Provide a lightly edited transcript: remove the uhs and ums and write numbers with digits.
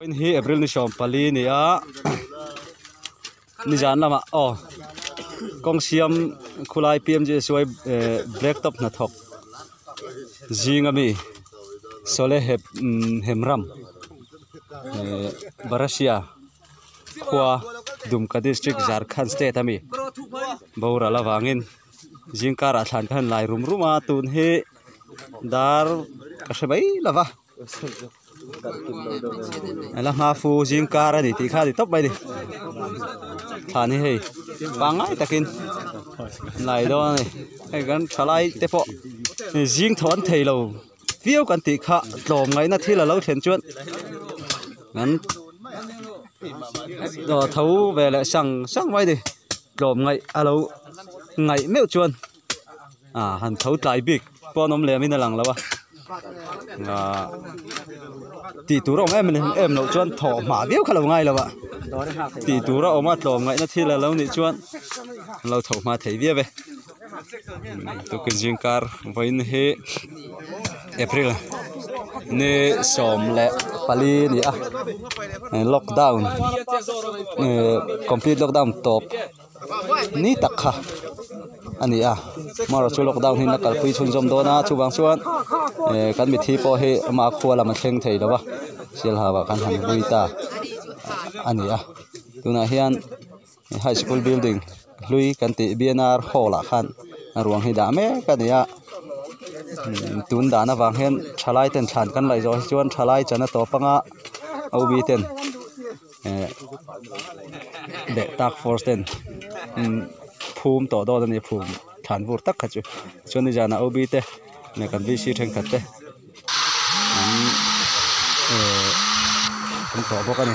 Hi April ni som pali ni a ni jan lama kong siam khulai PMJ soi black top na thok jingami sole hemram Barasia khwa Dumka district Jharkhand state ami bora lawangin jingkara thlan khan lai ruma tun he dar kasabai lawa ala mafu jingkara ni ti kha di top bai di thani hei pangai takin lai do ni ai gan thalai te po jing thon theilo viu kan ti kha tlom ngai na thila lo thlen chuan ngan do thau ve la sang vai di tlom ngai alo ngai meu chuan han thau tlai bik ponom le min lang lawa ti tura em lo chuan tho ma viu khalo ngai lawa ti tura oma tlom ngai na thila lo ni chuan lo tho ma thei via ve to kin jingkar voin he April ne som le pali ni lockdown complete lockdown top ni takha ani maro chu lockdown hin na kal pui chun jom dona chu bang chuan kan mi thi po he ma khwala ma thleng thei lawa sel hawa kan han buita ani tuna hian high school building lui kan ti BNR hola khan ruang hi da me kania tun dana wang hen thalai ten than kan lai zo chuan thalai chana to panga OB ten de tak force ten phum to do ni phum than vur tak khachu choni jana OB te ne kan vi si theng khatte kan to bokani